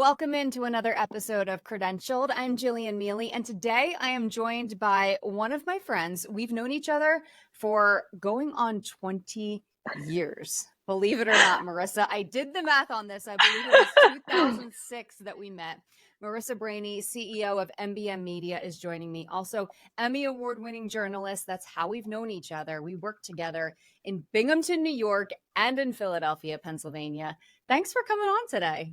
Welcome into another episode of Credentialed. I'm Jillian Mele, and today I am joined by one of my friends. We've known each other for going on 20 years. Believe it or not, Marisa, I did the math on this. I believe it was 2006 that we met. Marisa Brahney, CEO of MBM Media, is joining me. Also, Emmy-Award Winning Journalist. That's how we've known each other. We worked together in Binghamton, New York, and in Philadelphia, Pennsylvania. Thanks for coming on today.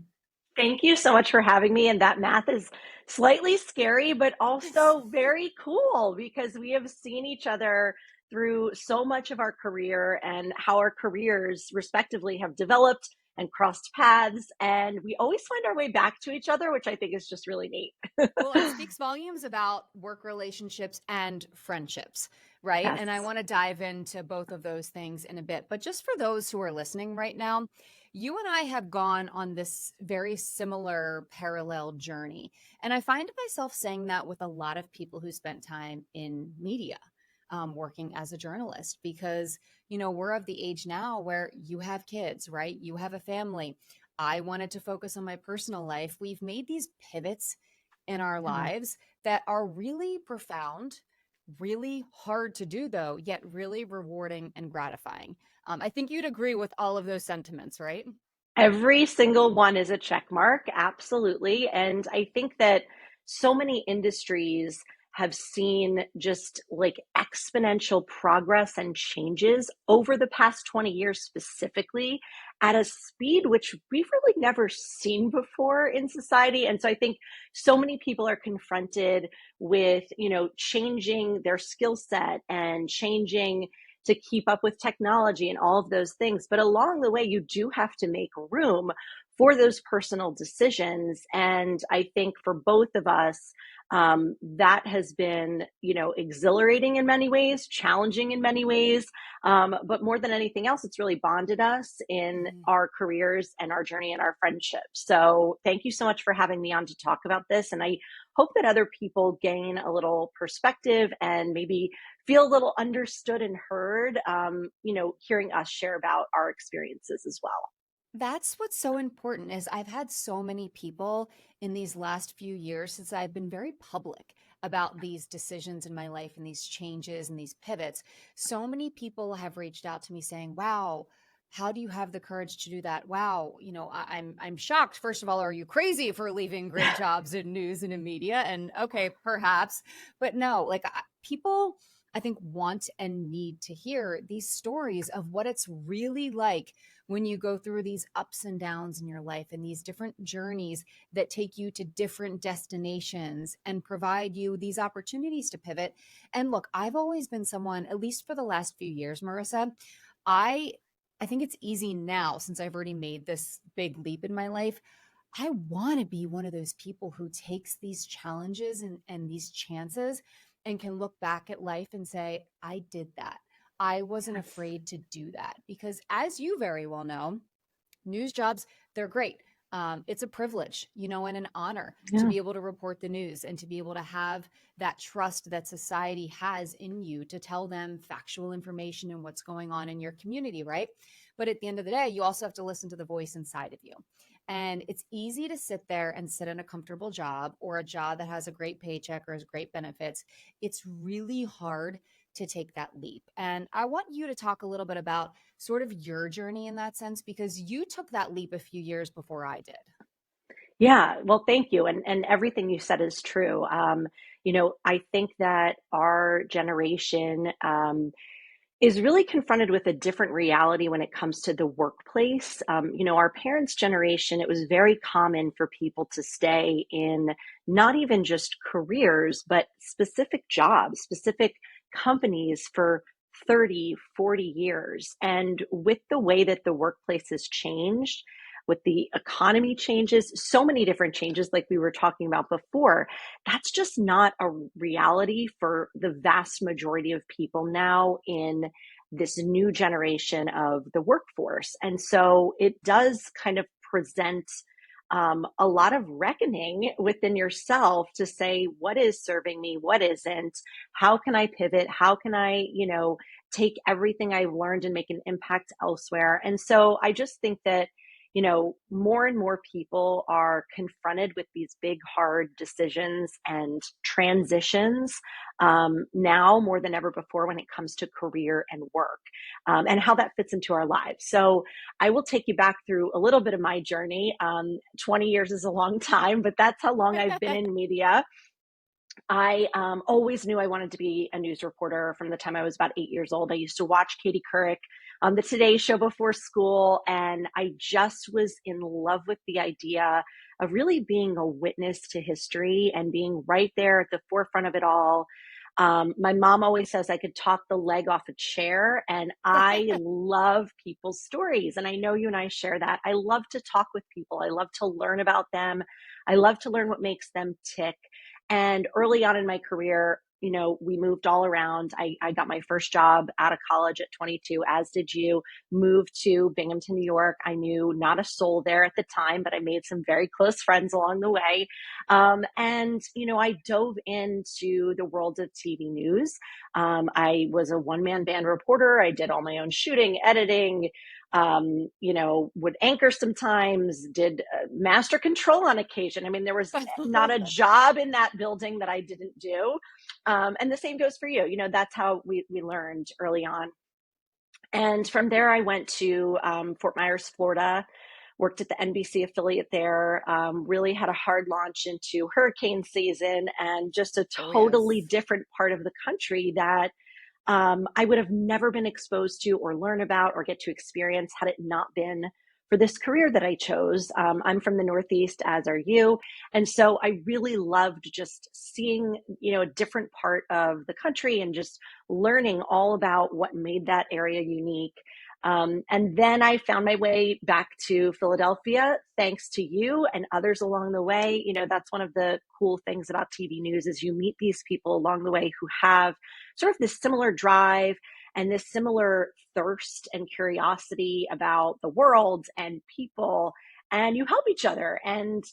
Thank you so much for having me. And that math is slightly scary, but also very cool because we have seen each other through so much of our career and how our careers respectively have developed and crossed paths. And we always find our way back to each other, which I think is just really neat. Well, it speaks volumes about work relationships and friendships, right? Yes. And I want to dive into both of those things in a bit. But just for those who are listening right now, you and I have gone on this very similar parallel journey. And I find myself saying that with a lot of people who spent time in media. Working as a journalist, because we're of the age now where you have kids, right? You have a family. I wanted to focus on my personal life. We've made these pivots in our lives that are really profound, really hard to do, though, yet really rewarding and gratifying. I think you'd agree with all of those sentiments, right? Every single one is a check mark, absolutely. And I think that so many industries have seen just like exponential progress and changes over the past 20 years specifically at a speed which we've really never seen before in society. And so I think so many people are confronted with, changing their skill set and changing to keep up with technology and all of those things. But along the way, you do have to make room for those personal decisions. And I think for both of us, that has been, exhilarating in many ways, challenging in many ways. But more than anything else, it's really bonded us in Mhm. our careers and our journey and our friendship. So thank you so much for having me on to talk about this. And I hope that other people gain a little perspective and maybe feel a little understood and heard, hearing us share about our experiences as well. That's what's so important is I've had so many people in these last few years since I've been very public about these decisions in my life and these changes and these pivots. So many people have reached out to me saying, "Wow, how do you have the courage to do that? Wow, I'm shocked. First of all, are you crazy for leaving great jobs in news and in media?" And okay, perhaps, but no, people I think want and need to hear these stories of what it's really like when you go through these ups and downs in your life and these different journeys that take you to different destinations and provide you these opportunities to pivot. And look, I've always been someone, at least for the last few years, Marisa, I I think it's easy now since I've already made this big leap in my life. I want to be one of those people who takes these challenges and these chances and can look back at life and say, I did that. I wasn't Yes. afraid to do that because, as you very well know, news jobs, they're great. It's a privilege, and an honor to Yeah. be able to report the news and to be able to have that trust that society has in you to tell them factual information and what's going on in your community, right? But at the end of the day, you also have to listen to the voice inside of you. And it's easy to sit there and sit in a comfortable job or a job that has a great paycheck or has great benefits. It's really hard to take that leap. And I want you to talk a little bit about sort of your journey in that sense because you took that leap a few years before I did. Yeah, well, thank you. And everything you said is true. I think that our generation is really confronted with a different reality when it comes to the workplace. Our parents' generation, it was very common for people to stay in not even just careers, but specific jobs, specific companies for 30, 40 years. And with the way that the workplace has changed, with the economy changes, so many different changes, like we were talking about before, that's just not a reality for the vast majority of people now in this new generation of the workforce. And so it does kind of present a lot of reckoning within yourself to say, what is serving me? What isn't? How can I pivot? How can I, take everything I've learned and make an impact elsewhere? And so I just think that more and more people are confronted with these big, hard decisions and transitions now more than ever before when it comes to career and work, and how that fits into our lives. So I will take you back through a little bit of my journey. 20 years is a long time, but that's how long I've been in media. I always knew I wanted to be a news reporter from the time I was about 8 years old. I used to watch Katie Couric on the Today Show before school, and I just was in love with the idea of really being a witness to history and being right there at the forefront of it all. My mom always says I could talk the leg off a chair, and I love people's stories. And I know you and I share that. I love to talk with people. I love to learn about them. I love to learn what makes them tick. And early on in my career, we moved all around. I got my first job out of college at 22, as did you. Moved to Binghamton, New York. I knew not a soul there at the time, but I made some very close friends along the way. I dove into the world of TV news. I was a one-man band reporter. I did all my own shooting, editing, would anchor sometimes, did master control on occasion. I mean, there was I not love a that. job in that building that I didn't do. And the same goes for you. That's how we learned early on. And from there, I went to Fort Myers, Florida, worked at the NBC affiliate there, really had a hard launch into hurricane season and just a Oh, totally yes. different part of the country that I would have never been exposed to or learn about or get to experience had it not been for this career that I chose. I'm from the Northeast, as are you. And so I really loved just seeing, a different part of the country and just learning all about what made that area unique. And then I found my way back to Philadelphia, thanks to you and others along the way. That's one of the cool things about TV news is you meet these people along the way who have sort of this similar drive and this similar thirst and curiosity about the world and people, and you help each other. And,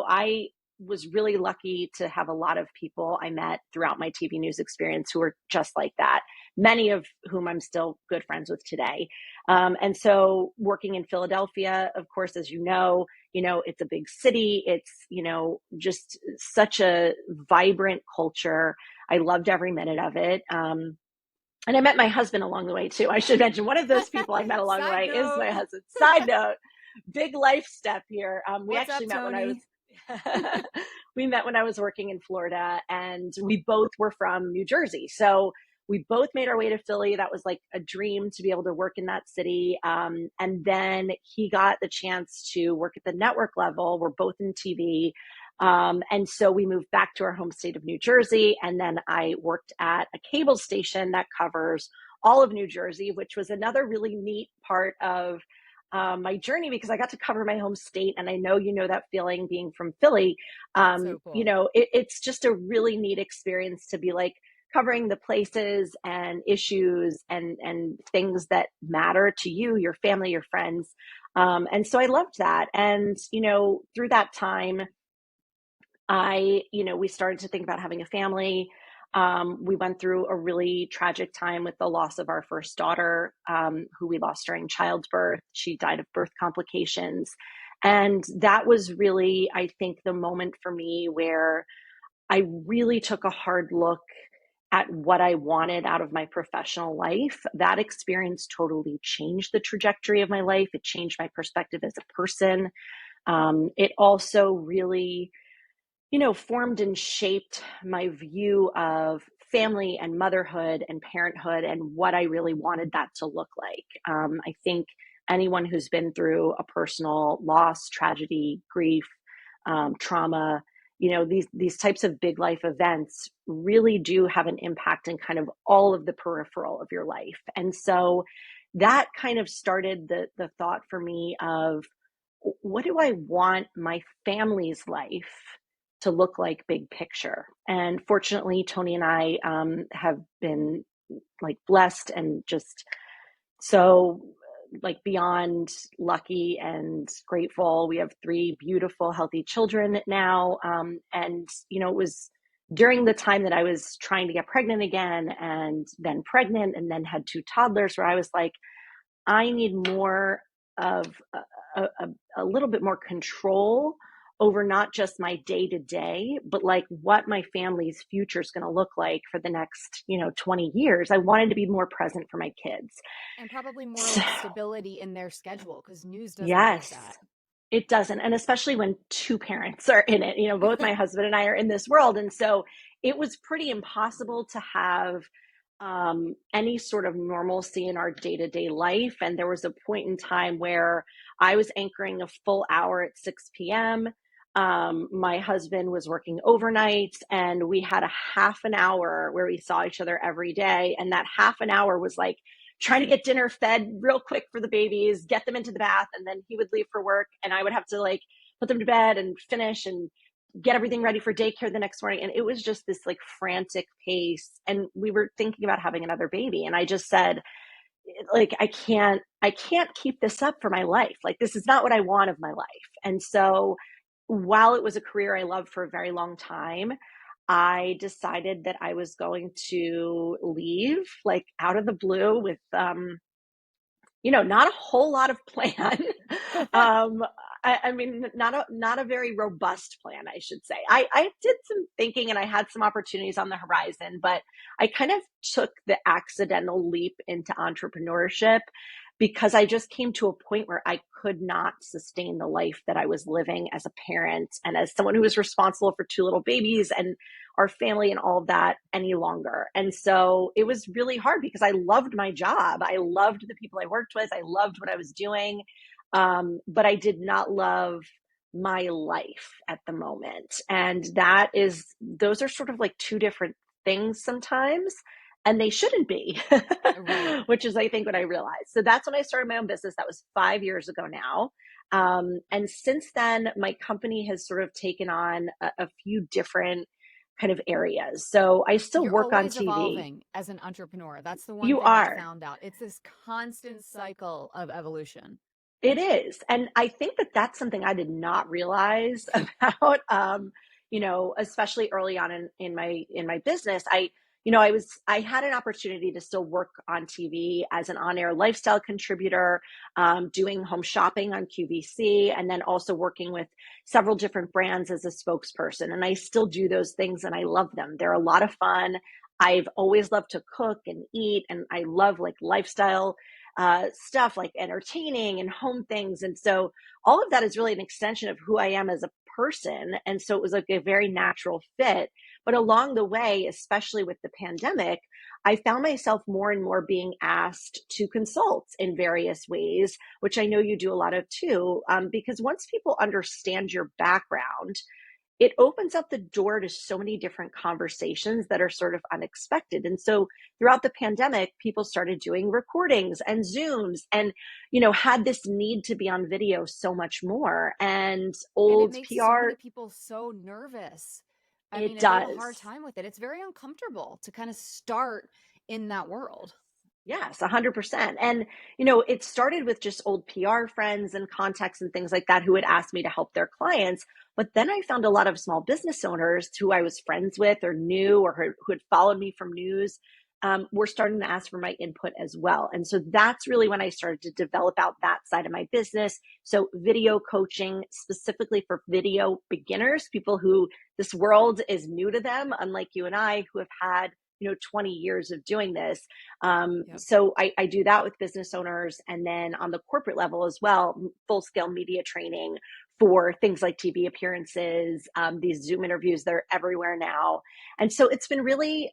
I was really lucky to have a lot of people I met throughout my TV news experience who were just like that, many of whom I'm still good friends with today. And so working in Philadelphia, of course, as it's a big city. It's, just such a vibrant culture. I loved every minute of it. And I met my husband along the way too. I should mention one of those people I met along the Side way is note. my husband. Side note, big life step here. We What's actually up, met when I was, Tony? we met when I was working in Florida, and we both were from New Jersey. So we both made our way to Philly. That was like a dream to be able to work in that city. And then he got the chance to work at the network level. We're both in TV. And so we moved back to our home state of New Jersey. And then I worked at a cable station that covers all of New Jersey, which was another really neat part of my journey because I got to cover my home state. And I know that feeling being from Philly. So cool. It's just a really neat experience to be like covering the places and issues and things that matter to you, your family, your friends. And so I loved that. And, through that time, we started to think about having a family. We went through a really tragic time with the loss of our first daughter, who we lost during childbirth. She died of birth complications. And that was really, I think, the moment for me where I really took a hard look at what I wanted out of my professional life. That experience totally changed the trajectory of my life. It changed my perspective as a person. It also really formed and shaped my view of family and motherhood and parenthood and what I really wanted that to look like. I think anyone who's been through a personal loss, tragedy, grief, trauma, these types of big life events really do have an impact in kind of all of the peripheral of your life. And so that kind of started the thought for me of what do I want my family's life to look like big picture. And fortunately, Tony and I have been like blessed and just so like beyond lucky and grateful. We have three beautiful, healthy children now. And, it was during the time that I was trying to get pregnant again and then pregnant and then had two toddlers where I was like, I need more of a little bit more control over not just my day to day, but like what my family's future is going to look like for the next, 20 years. I wanted to be more present for my kids. And probably more So, like stability in their schedule because news doesn't give yes, that. it doesn't. And especially when two parents are in it, both my husband and I are in this world. And so it was pretty impossible to have any sort of normalcy in our day to day life. And there was a point in time where I was anchoring a full hour at 6 p.m. My husband was working overnight, and we had a half an hour where we saw each other every day. And that half an hour was like trying to get dinner fed real quick for the babies, get them into the bath, and then he would leave for work, and I would have to like put them to bed and finish and get everything ready for daycare the next morning. And it was just this like frantic pace. And we were thinking about having another baby. And I just said, like, I can't keep this up for my life. Like, this is not what I want of my life. And so while it was a career I loved for a very long time, I decided that I was going to leave like out of the blue with not a whole lot of plan. um, I mean, not a very robust plan, I should say. I did some thinking and I had some opportunities on the horizon, but I kind of took the accidental leap into entrepreneurship because I just came to a point where I could not sustain the life that I was living as a parent and as someone who was responsible for two little babies and our family and all of that any longer. And so it was really hard because I loved my job. I loved the people I worked with. I loved what I was doing. But I did not love my life at the moment. And those are sort of like two different things sometimes, and they shouldn't be, Right. which is, I think, what I realized. So that's when I started my own business. That was 5 years ago now. And since then, my company has sort of taken on a few different kind of areas. So I still You're work on always TV. evolving as an entrepreneur. That's the one You thing I are. found out. It's this constant cycle of evolution. It is. And I think that that's something I did not realize about, especially early on in my business. I had an opportunity to still work on TV as an on-air lifestyle contributor, doing home shopping on QVC, and then also working with several different brands as a spokesperson. And I still do those things and I love them. They're a lot of fun. I've always loved to cook and eat, and I love like lifestyle stuff like entertaining and home things. And so all of that is really an extension of who I am as a person. And so it was like a very natural fit. But along the way, especially with the pandemic, I found myself more and more being asked to consult in various ways, which I know you do a lot of too, because once people understand your background, it opens up the door to so many different conversations that are sort of unexpected. And so throughout the pandemic, people started doing recordings and Zooms and, had this need to be on video so much more. And And it old makes so PR, many people so nervous. I it mean, and they have a hard does. time with it. It's very uncomfortable to kind of start in that world. Yes, 100%. And, it started with just old PR friends and contacts and things like that who had asked me to help their clients. But then I found a lot of small business owners who I was friends with or knew or who had followed me from news, were starting to ask for my input as well. And so that's really when I started to develop out that side of my business. So video coaching specifically for video beginners, people who this world is new to them, unlike you and I who have had 20 years of doing this. Yep. So I do that with business owners. And then on the corporate level as well, full scale media training for things like TV appearances, these Zoom interviews, they're everywhere now. And so it's been really,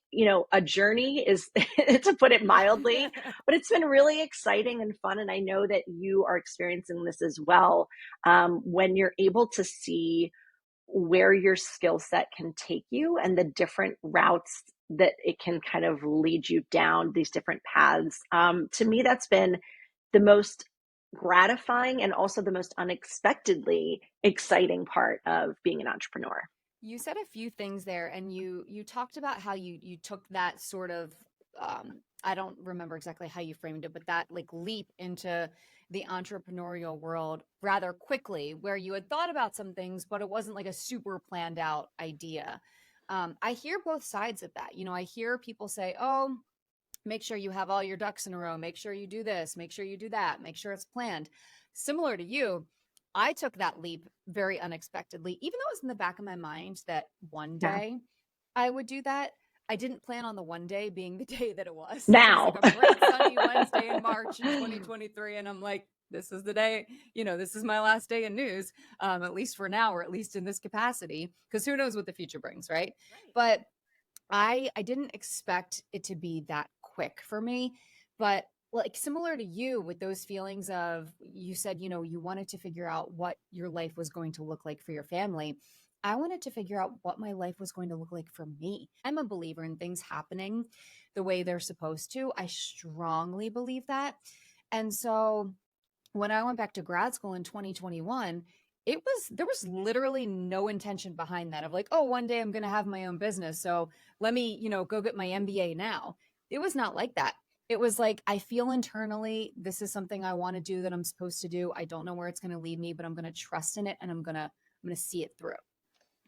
a journey is to put it mildly, but it's been really exciting and fun. And I know that you are experiencing this as well. When you're able to see where your skill set can take you and the different routes that it can kind of lead you down these different paths. To me, that's been the most gratifying and also the most unexpectedly exciting part of being an entrepreneur. You said a few things there, and you talked about how you took that sort of I don't remember exactly how you framed it, but that like leap into the entrepreneurial world rather quickly, where you had thought about some things, but it wasn't like a super planned out idea. I hear both sides of that. I hear people say, "Oh, make sure you have all your ducks in a row, make sure you do this, make sure you do that, make sure it's planned. Similar to you, I took that leap very unexpectedly, even though it was in the back of my mind that one Yeah. day I would do that. I didn't plan on the one day being the day that it was. It was like Now. a bright sunny Wednesday in March in 2023. And I'm like, this is the day, this is my last day in news, at least for now, or at least in this capacity, because who knows what the future brings, right? But I didn't expect it to be that quick for me, but like similar to you with those feelings of you said, you wanted to figure out what your life was going to look like for your family. I wanted to figure out what my life was going to look like for me. I'm a believer in things happening the way they're supposed to. I strongly believe that. And so when I went back to grad school in 2021, there was literally no intention behind that of like, oh, one day I'm going to have my own business. So let me, go get my MBA now. It was not like that. It was like, I feel internally, this is something I want to do that I'm supposed to do. I don't know where it's going to lead me, but I'm going to trust in it and I'm going to see it through.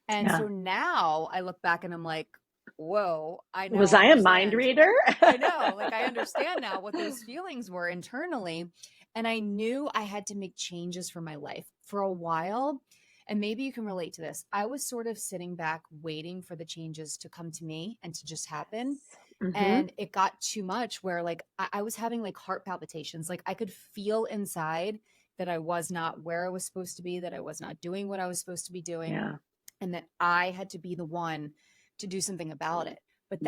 And Yeah. so now I look back and I'm like, whoa, I now Was I a mind understand. reader? I know, like I understand now what those feelings were internally. And I knew I had to make changes for my life for a while. And maybe you can relate to this. I was sort of sitting back waiting for the changes to come to me and to just happen. Mm-hmm. And it got too much where like I was having like heart palpitations. Like I could feel inside that I was not where I was supposed to be, that I was not doing what I was supposed to be doing, Yeah. and that I had to be the one to do something about it. But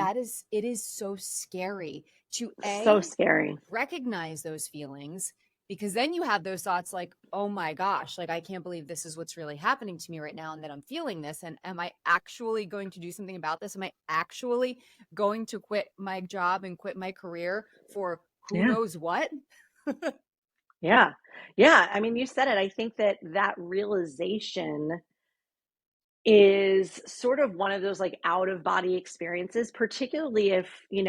it is so scary to So scary. recognize those feelings, because then you have those thoughts like, oh my gosh, like I can't believe this is what's really happening to me right now and that I'm feeling this. And am I actually going to do something about this? Am I actually going to quit my job and quit my career for who Yeah. knows what? Yeah. Yeah. I mean, you said it. I think that realization is sort of one of those like out of body experiences, particularly if, you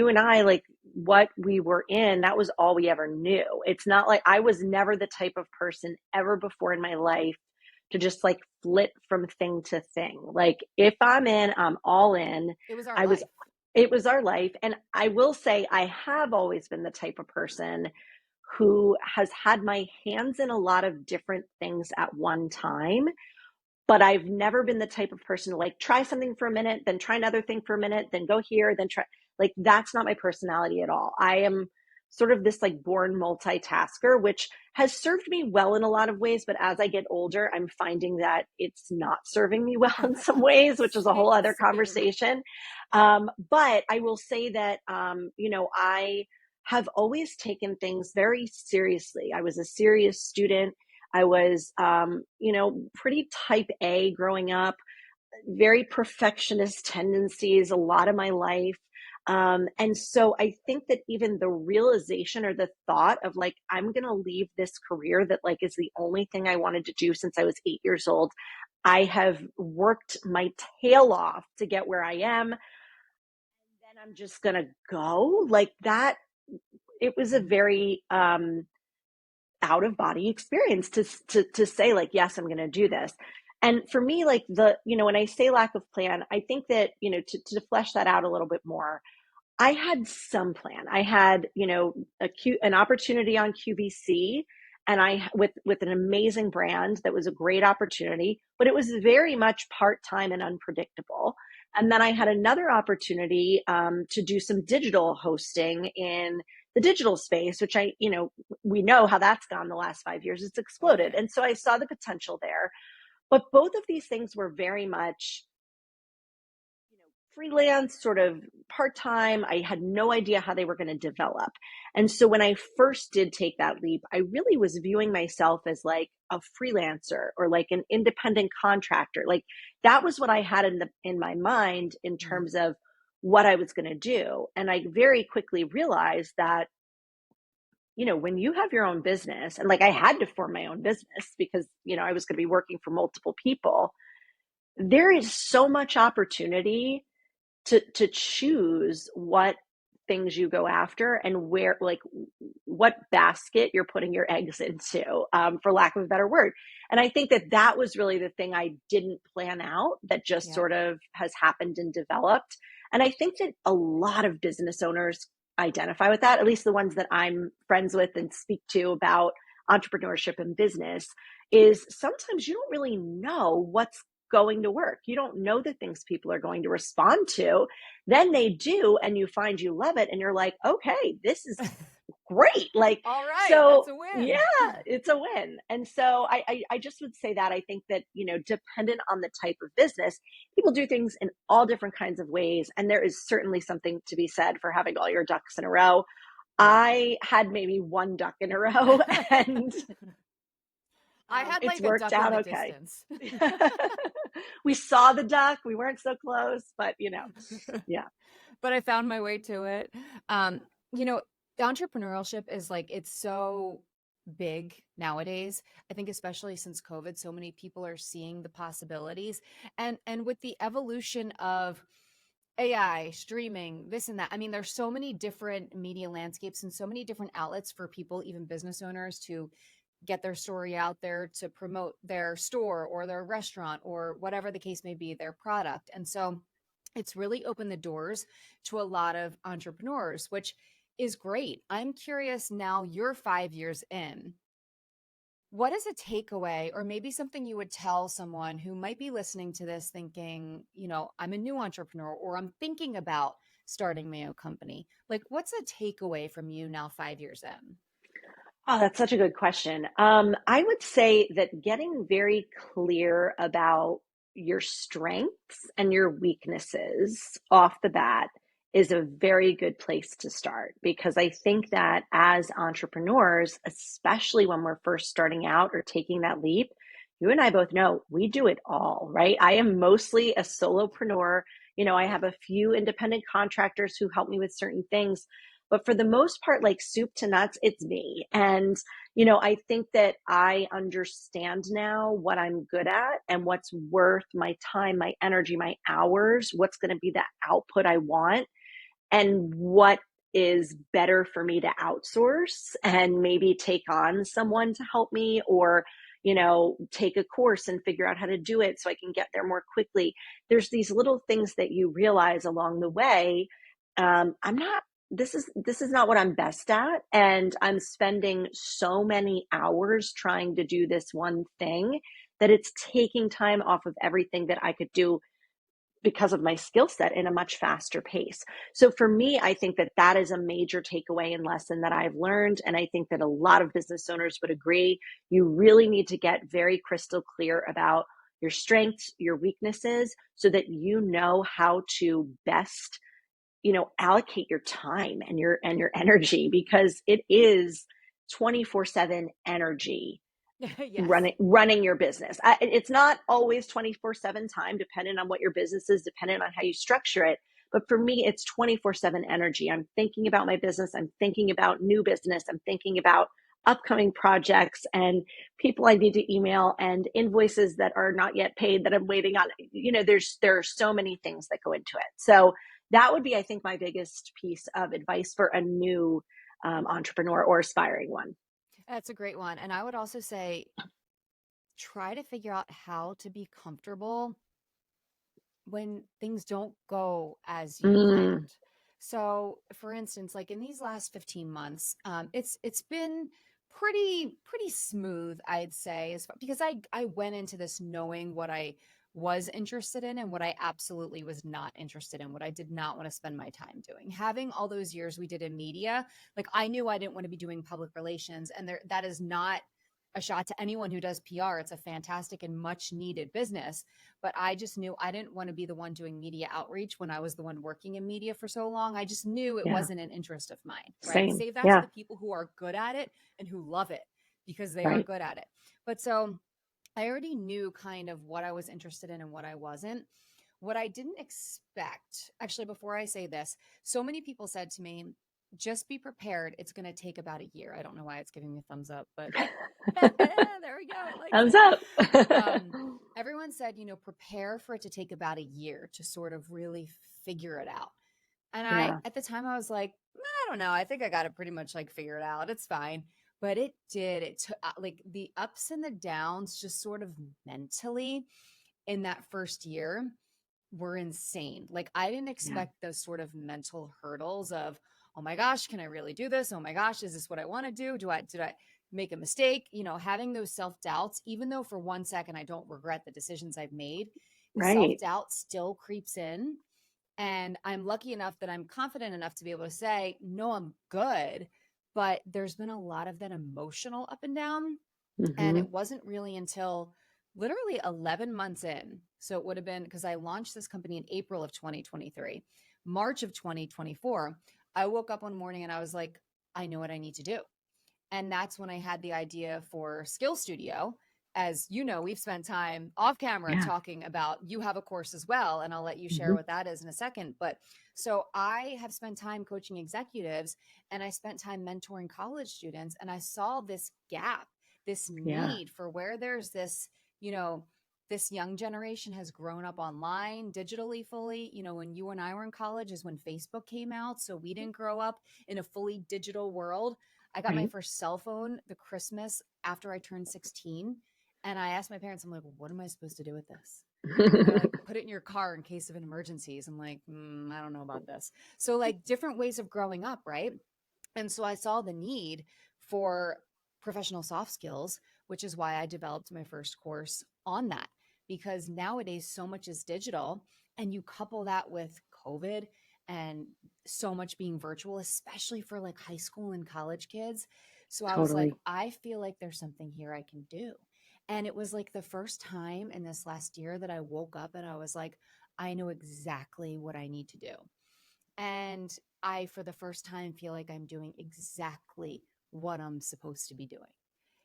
and I, like what we were in, that was all we ever knew. It's not like I was never the type of person ever before in my life to just like flip from thing to thing. Like if I'm in, I'm all in. It was our I was, life. it was our life. And I will say, I have always been the type of person who has had my hands in a lot of different things at one time, but I've never been the type of person to like try something for a minute, then try another thing for a minute, then go here, then try. Like that's not my personality at all. I am sort of this like born multitasker, which has served me well in a lot of ways. But as I get older, I'm finding that it's not serving me well in some ways, which is a whole other Same. conversation. But I will say that, I have always taken things very seriously. I was a serious student. I was, pretty type A growing up, very perfectionist tendencies a lot of my life. And so I think that even the realization or the thought of like, I'm going to leave this career that like is the only thing I wanted to do since I was 8 years old. I have worked my tail off to get where I am. And then I'm just going to go like that. It was a very, out of body experience to say like, yes, I'm going to do this. And for me, like when I say lack of plan, I think that, to flesh that out a little bit more, I had some plan. I had, an opportunity on QVC, and with an amazing brand that was a great opportunity, but it was very much part-time and unpredictable. And then I had another opportunity to do some digital hosting in the digital space, which we know how that's gone the last 5 years. It's Oh exploded. yeah. And so I saw the potential there. But both of these things were very much freelance, sort of part-time. I had no idea how they were going to develop. And so when I first did take that leap, I really was viewing myself as like a freelancer or like an independent contractor. Like that was what I had in my mind in Mhm. terms of what I was going to do. And I very quickly realized that, when you have your own business, and like I had to form my own business because, I was going to be working for multiple people, there is so much opportunity to choose what things you go after and where, like what basket you're putting your eggs into, for lack of a better word. And I think that that was really the thing I didn't plan out, that just Yep. sort of has happened and developed. And I think that a lot of business owners identify with that, at least the ones that I'm friends with and speak to about entrepreneurship and business, is sometimes you don't really know what's going to work. You don't know the things people are going to respond to. Then they do, and you find you love it, and you're like, okay, this is great. Like, All right, that's so a yeah, win. it's a win. And so I just would say that I think that, dependent on the type of business, people do things in all different kinds of ways. And there is certainly something to be said for having all your ducks in a row. Yeah. I had maybe one duck in a row, and I had it's like a worked duck in out the okay. distance. We saw the duck. We weren't so close, but yeah. But I found my way to it. Um, you know, entrepreneurship is like, it's so big nowadays. I think especially since COVID, so many people are seeing the possibilities. And with the evolution of AI, streaming, this and that. I mean, there's so many different media landscapes and so many different outlets for people, even business owners, to get their story out there, to promote their store or their restaurant or whatever the case may be, their product. And so it's really opened the doors to a lot of entrepreneurs, which is great. I'm curious now, you're 5 years in. What is a takeaway, or maybe something you would tell someone who might be listening to this thinking, I'm a new entrepreneur or I'm thinking about starting my own company? Like, what's a takeaway from you now, 5 years in? Oh, that's such a good question. I would say that getting very clear about your strengths and your weaknesses off the bat is a very good place to start, because I think that as entrepreneurs, especially when we're first starting out or taking that leap, you and I both know we do it all, right? I am mostly a solopreneur. I Yeah. have a few independent contractors who help me with certain things, but for the most part, like soup to nuts, it's me. And, I think that I understand now what I'm good at and what's worth my time, my energy, my hours, what's going to be the output I want, and what is better for me to outsource and maybe take on someone to help me, or take a course and figure out how to do it so I can get there more quickly. There's these little things that you realize along the way. I'm not this is not what I'm best at, and I'm spending so many hours trying to do this one thing that it's taking time off of everything that I could do because of my skill set in a much faster pace. So for me, I think that that is a major takeaway and lesson that I've learned. And I think that a lot of business owners would agree. You really need to get very crystal clear about your strengths, your weaknesses, so that you know how to best, allocate your time and your energy, because it is 24/7 energy Yes. running your business. It's not always 24/7 time, depending on what your business is, depending on how you structure it. But for me, it's 24/7 energy. I'm thinking about my business. I'm thinking about new business. I'm thinking about upcoming projects and people I need to email and invoices that are not yet paid that I'm waiting on. There are so many things that go into it. So that would be, I think, my biggest piece of advice for a new entrepreneur or aspiring one. That's a great one. And I would also say, try to figure out how to be comfortable when things don't go as you Mm, planned. So, for instance, like in these last 15 months, it's been pretty smooth, I'd say, because I went into this knowing what I was interested in and what I absolutely was not interested in, what I did not want to spend my time doing. Having all those years we did in media, like I knew I didn't want to be doing public relations, and that is not a shot to anyone who does PR. It's a fantastic and much needed business, but I just knew I didn't want to be the one doing media outreach when I was the one working in media for so long. I just knew it yeah. wasn't an interest of mine, right? Same. Save that to Yeah. the people who are good at it and who love it, because they are Right. good at it. But so I already knew kind of what I was interested in and what I wasn't. What I didn't expect, actually, before I say this, so many people said to me, just be prepared. It's going to take about a year. I don't know why it's giving me a thumbs up, but there we go. It likes Thumbs it. up. Um, Everyone said, prepare for it to take about a year to sort of really figure it out. And Yeah. at the time, I was like, I don't know. I think I got it pretty much like figured out. It's fine. But it did. It took like the ups and the downs, just sort of mentally in that first year, were insane. Like I didn't Yeah. expect those sort of mental hurdles of, oh my gosh, can I really do this? Oh my gosh, is this what I want to do? Did I make a mistake? You know, having those self-doubts, even though for 1 second I don't regret the decisions I've made, the Right. self-doubt still creeps in. And I'm lucky enough that I'm confident enough to be able to say, no, I'm good. But there's been a lot of that emotional up and down. And Hmm. it wasn't really until literally 11 months in. So it would have been because I launched this company in April of 2023, March of 2024. I woke up one morning and I was like, I know what I need to do. And that's when I had the idea for Skill Studio. As you know, we've spent time off camera Yeah. talking about you have a course as well. And I'll let you share Hmm. what that is in a second. But so I have spent time coaching executives and I spent time mentoring college students. And I saw this gap, this Yeah. need for where there's this, you know, this young generation has grown up online, digitally fully. You know, when you and I were in college is when Facebook came out. So we didn't grow up in a fully digital world. I got my Right. first cell phone the Christmas after I turned 16. And I asked my parents, I'm like, what am I supposed to do with this? And they're like, put it in your car in case of an emergencies. I'm like, I don't know about this. So, like, different ways of growing up, right? And so I saw the need for professional soft skills, which is why I developed my first course on that. Because nowadays, so much is digital, and you couple that with COVID and so much being virtual, especially for like high school and college kids. So I was like, Totally. I feel like there's something here I can do. And it was like the first time in this last year that I woke up and I was like, I know exactly what I need to do. And I, for the first time, feel like I'm doing exactly what I'm supposed to be doing,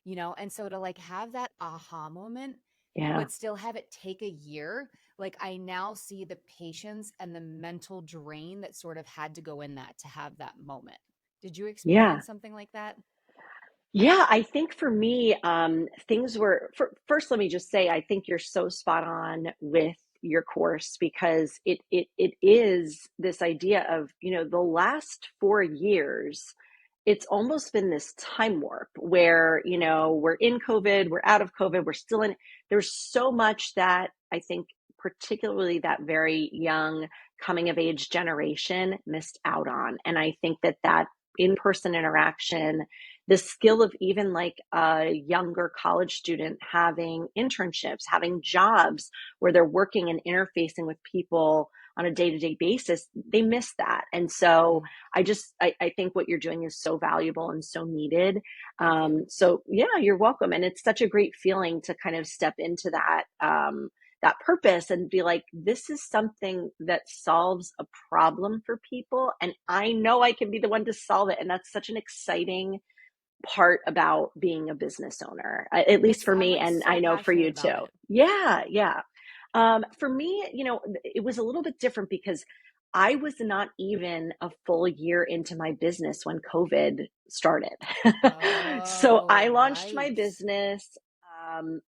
you know? And so to like have that aha moment, Yeah. but still have it take a year, like I now see the patience and the mental drain that sort of had to go in that to have that moment. Did you Yeah. experience something like that? Yeah, I think for me, things were first, let me just say, I think you're so spot on with your course because it is this idea of, the last 4 years, it's almost been this time warp where, we're in COVID, we're out of COVID, we're still in, there's so much that I think particularly that very young coming of age generation missed out on. And I think that in-person interaction, the skill of even like a younger college student having internships, having jobs where they're working and interfacing with people on a day-to-day basis, they miss that. And so Mm, I think what you're doing is so valuable and so needed. thank you. So yeah, you're welcome. And it's such a great feeling to kind of step into that purpose and be like, this is something that solves a problem for people. And I know I can be the one to solve it. And that's such an exciting part about being a business owner, at least for I'm me, like and so I know for passionate you about too. it. Yeah, yeah. For me, it was a little bit different because I was not even a full year into my business when COVID started. So I Oh, launched my right. business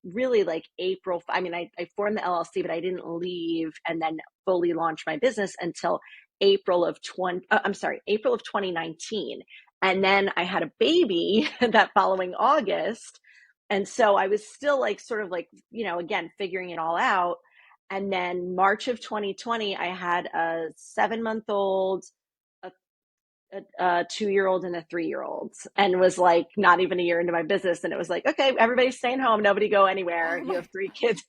really like April. I mean, I formed the LLC, but I didn't leave and then fully launch my business until April of 2019. And then I had a baby that following August. And so I was still like, sort of like, again, figuring it all out. And then March of 2020, I had a 7 month old, a 2 year old, and a 3 year old, and was like not even a year into my business. And it was like, okay, everybody's staying home. Nobody go anywhere. Oh You my. have 3 kids.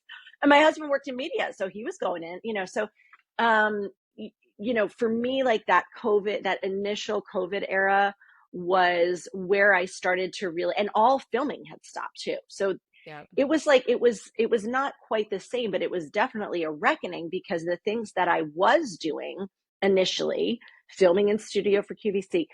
And my husband worked in media. So he was going in, so, um, for me, like that initial COVID era was where I started to really, and all filming had stopped too. So Yeah. it was like it was not quite the same, but it was definitely a reckoning because the things that I was doing initially, filming in studio for QVC,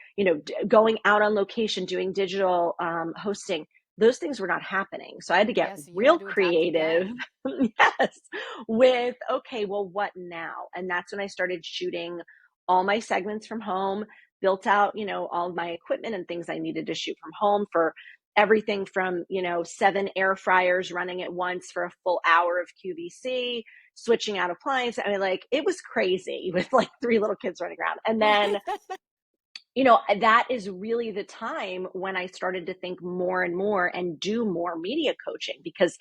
going out on location, doing digital hosting, those things were not happening. So I had to get Yeah. So you real had to adapt creative. again. Yes, with okay, well, what now? And that's when I started shooting all my segments from home, built out, all of my equipment and things I needed to shoot from home for everything from 7 air fryers running at once for a full hour of QVC, switching out appliances. I mean, like, it was crazy with like 3 little kids running around. And then that is really the time when I started to think more and more and do more media coaching, because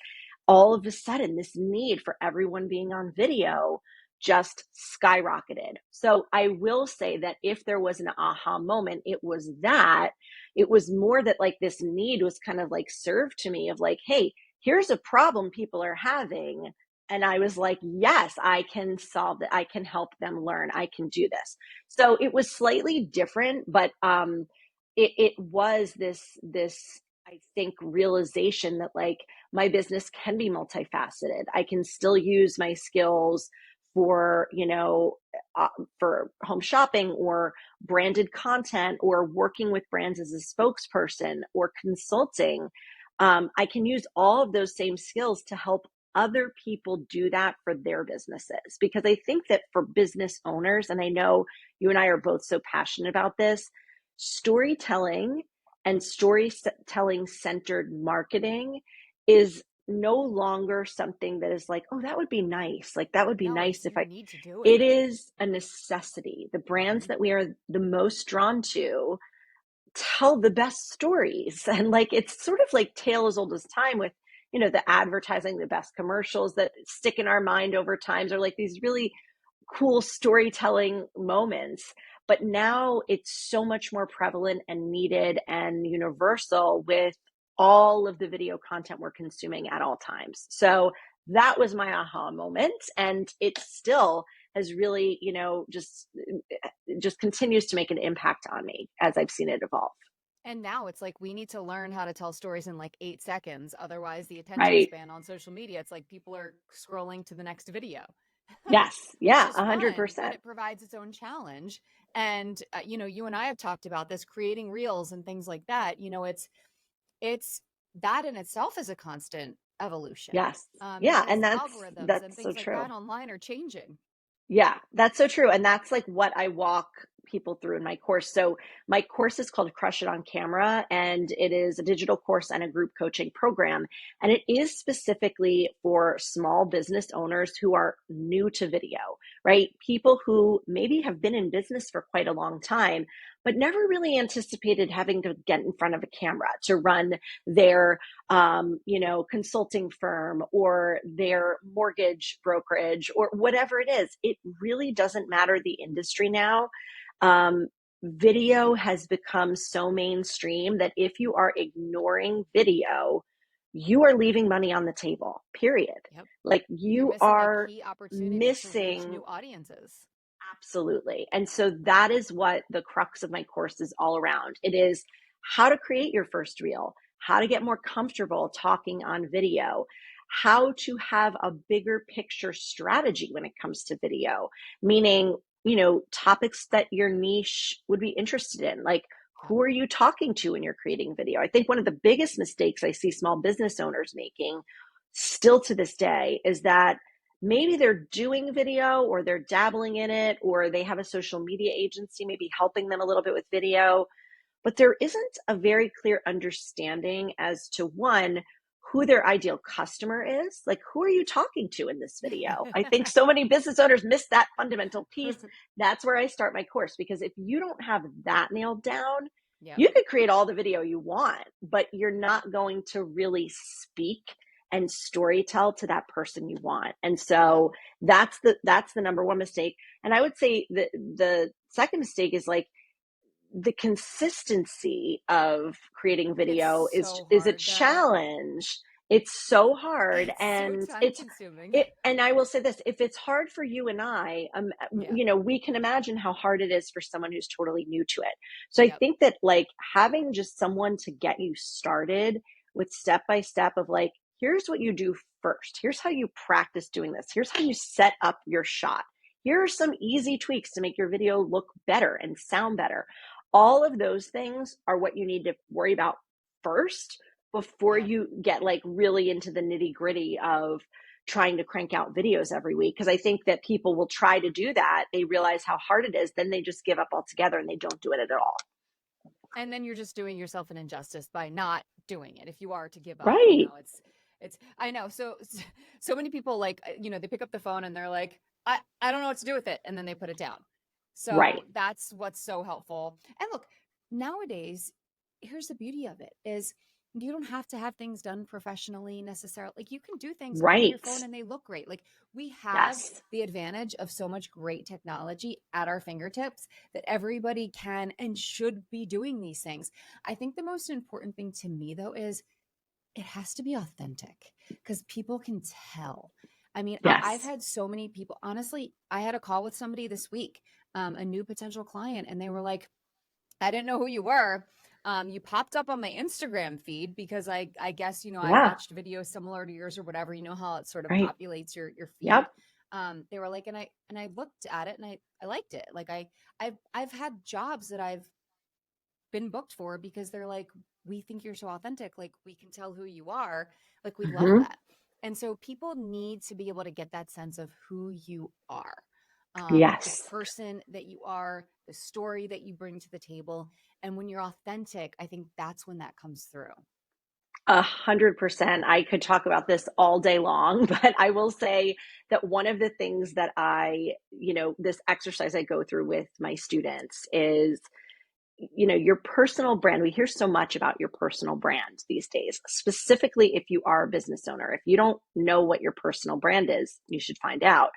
all of a sudden this need for everyone being on video just skyrocketed. So I will say that if there was an aha moment, it was that. It was more that like this need was kind of like served to me of like, hey, here's a problem people are having. And I was like, yes, I can solve it. I can help them learn. I can do this. So it was slightly different, but it was this I think realization that like my business can be multifaceted. I can still use my skills for for home shopping or branded content or working with brands as a spokesperson or consulting. I can use all of those same skills to help other people do that for their businesses, because I think that for business owners, and I know you and I are both so passionate about this, storytelling and storytelling centered marketing is no longer something that is like, oh, that would be nice. Like, that would be No, nice it's if you I, need to do it it. is a necessity. The brands Mhm. that we are the most drawn to tell the best stories. And like, it's sort of like tale as old as time with, the advertising, the best commercials that stick in our mind over times are like these really cool storytelling moments. But now it's so much more prevalent and needed and universal with all of the video content we're consuming at all times. So that was my aha moment. And it still has really, just continues to make an impact on me as I've seen it evolve. And now it's like we need to learn how to tell stories in like 8 seconds. Otherwise, the attention Right. span on social media, it's like people are scrolling to the next video, Yes. which Yeah. is fun, but 100%. it provides its own challenge. And, you and I have talked about this creating reels and things like that. It's that in itself is a constant evolution Yes. Yeah. because And algorithms and that's so things like that true. online are changing. Yeah, that's so true. And that's like what I walk people through in my course. So my course is called Crush It on Camera, and it is a digital course and a group coaching program. And it is specifically for small business owners who are new to video, right? People who maybe have been in business for quite a long time, but never really anticipated having to get in front of a camera to run their consulting firm or their mortgage brokerage or whatever it is. It really doesn't matter the industry now. Um, Video has become so mainstream that if you are ignoring video, you are leaving money on the table, period. Yep. Like You're you missing a are key opportunity to reach missing. new audiences. Absolutely. And so that is what the crux of my course is all around. It is how to create your first reel, how to get more comfortable talking on video, how to have a bigger picture strategy when it comes to video, meaning, topics that your niche would be interested in. Like, Yep. who are you talking to when you're creating video? I think one of the biggest mistakes I see small business owners making still to this day is that maybe they're doing video or they're dabbling in it or they have a social media agency maybe helping them a little bit with video, but there isn't a very clear understanding as to one, who their ideal customer is. Like, who are you talking to in this video? I think so many business owners miss that fundamental piece. That's where I start my course, because if you don't have that nailed down, Yep. you could create all the video you want, but you're not going to really speak and storytell to that person you want. And Yep. so that's the number one mistake. And I would say the second mistake is like the consistency of creating It's video so is a hard though. challenge. It's so hard, It's so and time consuming. and I will say this, if it's hard for you and I, Yeah. we can imagine how hard it is for someone who's totally new to it. So I Yep. think that like having just someone to get you started with step by step of like, here's what you do first. Here's how you practice doing this. Here's how you set up your shot. Here are some easy tweaks to make your video look better and sound better. All of those things are what you need to worry about first before Yep. you get like really into the nitty gritty of trying to crank out videos every week. Because I think that people will try to do that. They realize how hard it is. Then they just give up altogether and they don't do it at all. And then you're just doing yourself an injustice by not doing it. If you are to give up, Right. it's I know. So many people like, they pick up the phone and they're like, I don't know what to do with it. And then they put it down. Right. So that's what's so helpful. And look, nowadays, here's the beauty of it is You don't have to have things done professionally necessarily. Like, you can do things on your Right. phone and they look great. Like, we have Yes. the advantage of so much great technology at our fingertips that everybody can and should be doing these things. I think the most important thing to me though is it has to be authentic because people can tell. I mean, I've Yes. had so many people, honestly, I had a call with somebody this week, a new potential client, and they were like, I didn't know who you were. You popped up on my Instagram feed because I guess, I Yeah. watched videos similar to yours or whatever, how it sort of Right. populates your feed. Yep. They were like, and I looked at it and I liked it. Like I've had jobs that I've been booked for because they're like, we think you're so authentic. Like, we can tell who you are. Like, we love Hmm. that. And so people need to be able to get that sense of who you are, the Yes. person that you are, the story that you bring to the table. And when you're authentic, I think that's when that comes through. 100%. I could talk about this all day long, but I will say that one of the things that this exercise I go through with my students is, your personal brand. We hear so much about your personal brand these days, specifically if you are a business owner. If you don't know what your personal brand is, you should find out.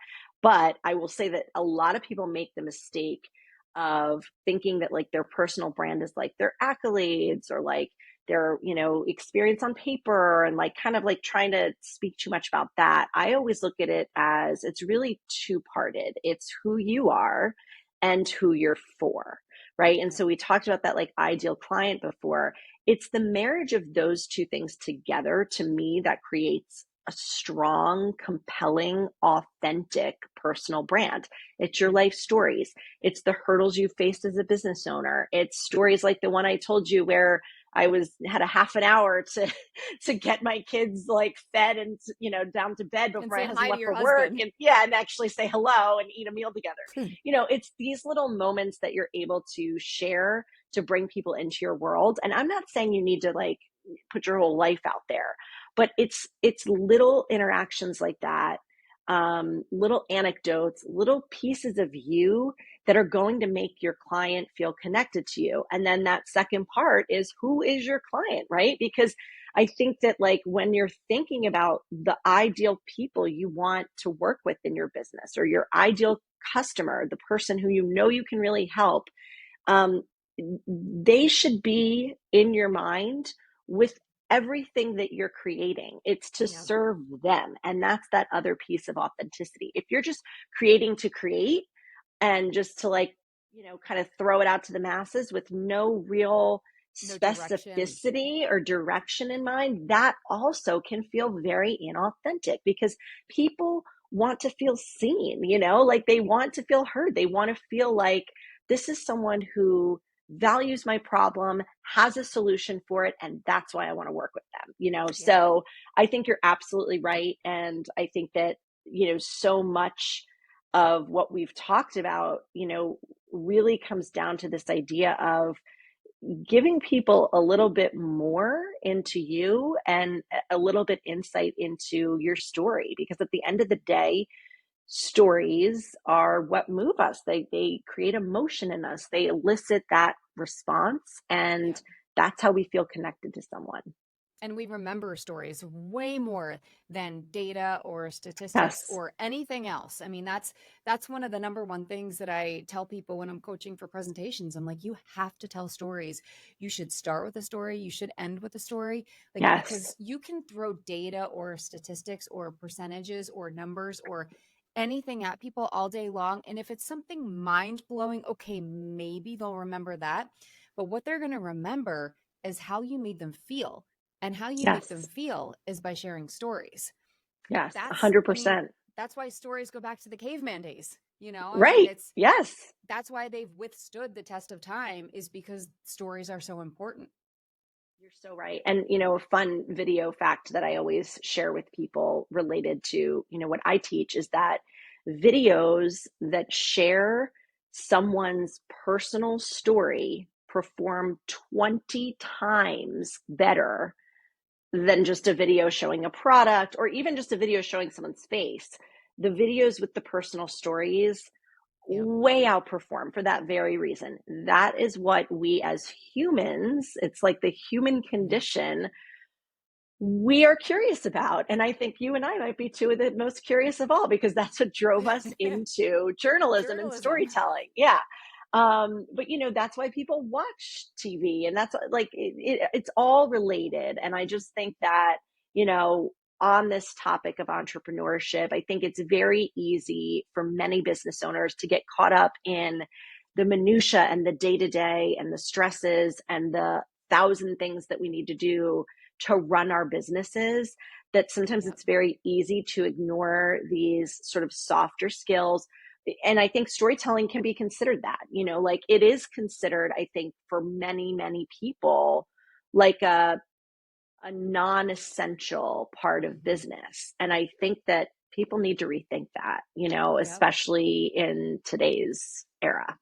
But I will say that a lot of people make the mistake of thinking that like their personal brand is like their accolades or like their, experience on paper, and like kind of like trying to speak too much about that. I always look at it as it's really two-parted. It's who you are and who you're for, right? And Yep. so we talked about that like ideal client before. It's the marriage of those two things together, to me, that creates a strong, compelling, authentic personal brand. It's your Yep. life stories. It's the hurdles you faced as a business owner. It's stories like the one I told you where I had a half an hour to get my kids like fed and down to bed And before my say husband hi to left your for work, husband. and yeah, and actually say hello and eat a meal together. It's these little moments that you're able to share to bring people into your world. And I'm not saying you need to like put your whole life out there, but it's little interactions like that, little anecdotes, little pieces of you that are going to make your client feel connected to you. And then that second part is, who is your client, right? Because I think that like when you're thinking about the ideal people you want to work with in your business, or your ideal customer, the person who you can really help, um, they should be in your mind with everything that you're creating. It's to Yep. serve them. And that's that other piece of authenticity. If you're just creating to create and just to like, kind of throw it out to the masses with no real No direction. specificity or direction in mind, that also can feel very inauthentic, because people want to feel seen, like they want to feel heard. They want to feel like this is someone who values my problem, has a solution for it, and that's why I want to work with them, Yep. So I think you're absolutely right. And I think that, so much of what we've talked about, really comes down to this idea of giving people a little bit more into you and a little bit insight into your story. Because at the end of the day, stories are what move us. They create emotion in us. They elicit that response, and Yep. that's how we feel connected to someone. And we remember stories way more than data or statistics Yes. or anything else. I mean, that's one of the number one things that I tell people when I'm coaching for presentations. I'm like, you have to tell stories. You should start with a story, you should end with a story, like, Yes. because you can throw data or statistics or percentages or numbers or anything at people all day long, and if it's something mind-blowing, okay, maybe they'll remember that, but what they're going to remember is how you made them feel, and how you make them Yes. feel is by sharing stories. Yes. I mean, 100%. that's why stories go back to the caveman days. I mean, Right. Yes. that's why they've withstood the test of time, is because stories are so important. You're so right. And, a fun video fact that I always share with people related to, what I teach, is that videos that share someone's personal story perform 20 times better than just a video showing a product, or even just a video showing someone's face. The videos with the personal stories Yep. way outperform for that very reason. That is what we as humans, it's like the human Yeah. condition, we are curious about. And I think you and I might be two of the most curious of all, because that's what drove us into journalism and Journalism. storytelling. Yeah. But that's why people watch TV, and that's like it's all related. And I just think that, you know, on this topic of entrepreneurship, I think it's very easy for many business owners to get caught up in the minutia and the day to day and the stresses and the thousand things that we need to do to run our businesses, that sometimes Yep. it's very easy to ignore these sort of softer skills. And I think storytelling can be considered that, like it is considered, I think, for many, many people, like a non-essential part of Mhm. business. And I think that people need to rethink that, Yep. especially in today's era.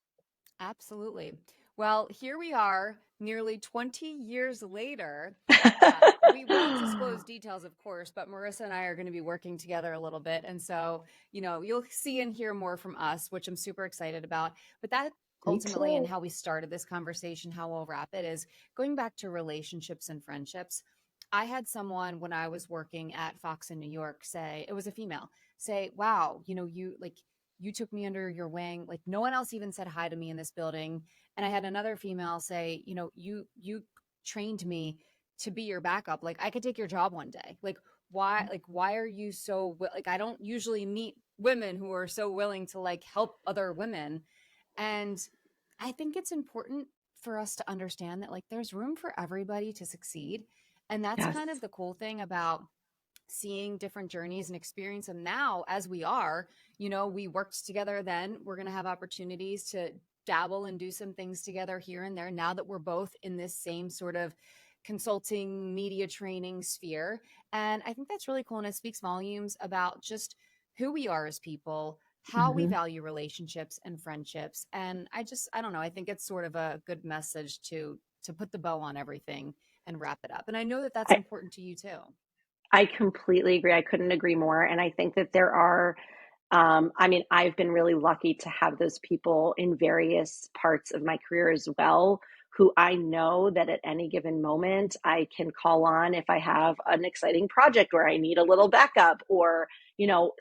Absolutely. Well, here we are, nearly 20 years later. We won't disclose details, of course, but Marisa and I are going to be working together a little bit. And so, you'll see and hear more from us, which I'm super excited about. But that Me ultimately, and too. how we started this conversation, how we'll wrap it, is going back to relationships and friendships. I had someone when I was working at Fox in New York say, it was a female, say, wow, you took me under your wing. Like no one else even said hi to me in this building. And I had another female say, you trained me to be your backup. Like I could take your job one day. Why are you so like I don't usually meet women who are so willing to like help other women. And I think it's important for us to understand that like there's room for everybody to succeed. And that's Yes. kind of the cool thing about seeing different journeys and experience them now as we are. We worked together then. We're going to have opportunities to dabble and do some things together here and there now that we're both in this same sort of consulting media training sphere. And I think that's really cool. And it speaks volumes about just who we are as people, how we Mhm. value relationships and friendships. And I don't know, I think it's sort of a good message to put the bow on everything and wrap it up. And I know that that's I, important to you too. I completely agree. I couldn't agree more. And I think that there are, I mean, I've been really lucky to have those people in various parts of my career as well, who I know that at any given moment I can call on if I have an exciting project where I need a little backup, or,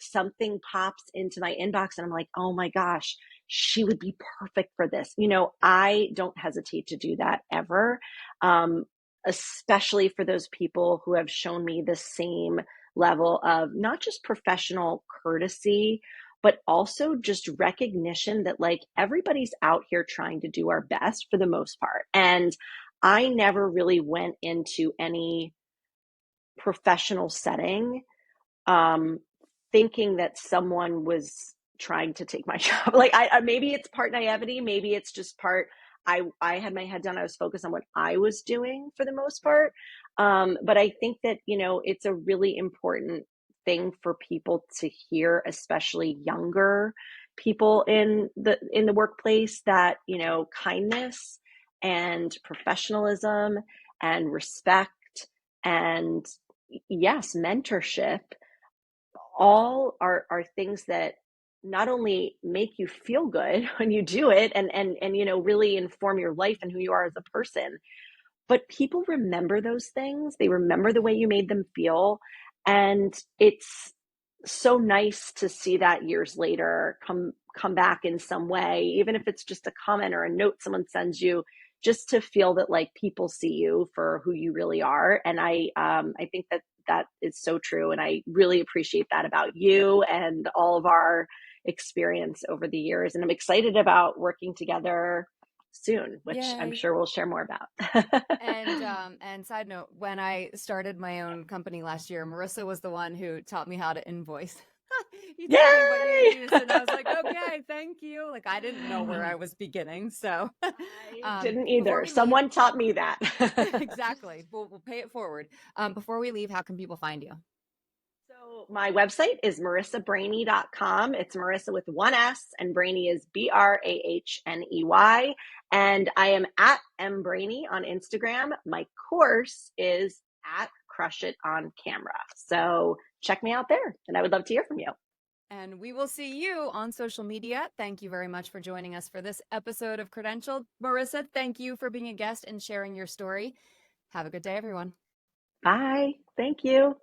something pops into my inbox and I'm like, oh my gosh, she would be perfect for this. I don't hesitate to do that ever. Um, Especially for those people who have shown me the same level of not just professional courtesy, but also just recognition that like everybody's out here trying to do our best for the most part. And I never really went into any professional setting um, thinking that someone was trying to take my job. Like maybe it's part naivety, maybe it's just part. I had my head down. I was focused on what I was doing for the most Right. part. But I think that it's a really important thing for people to hear, especially younger people in the workplace, that kindness and professionalism and respect and yes, mentorship, all are things that not only make you feel good when you do it, and really inform your life and who you are as a person, but people remember those things. They remember the Yeah. way you made them feel. And it's so nice to see that years later come back in some way, even if it's just a comment or a note someone sends you, just to feel that like people see you for who you really are. And I think that that is so true. And I really appreciate that about you and all of our experience over the years. And I'm excited about working together soon, which I'm Yay. sure we'll share more about. And side note, when I started my own company last year, Marisa was the one who taught me how to invoice. You told me what you Yay! used, and I was like, okay, thank you. Like I didn't know where I was beginning. So I didn't before either. we leave, Someone taught me that. exactly. We'll pay it forward. Before we leave, how can people find you? So my website is marisabrahney.com. It's Marisa with one S, and Brahney is Brahney. And I am at mbrahney on Instagram. My course is at Crush It on Camera. So check me out there, and I would love to hear from you. And we will see you on social media. Thank you very much for joining us for this episode of Credentialed. Marisa, thank you for being a guest and sharing your story. Have a good day, everyone. Bye. Thank you.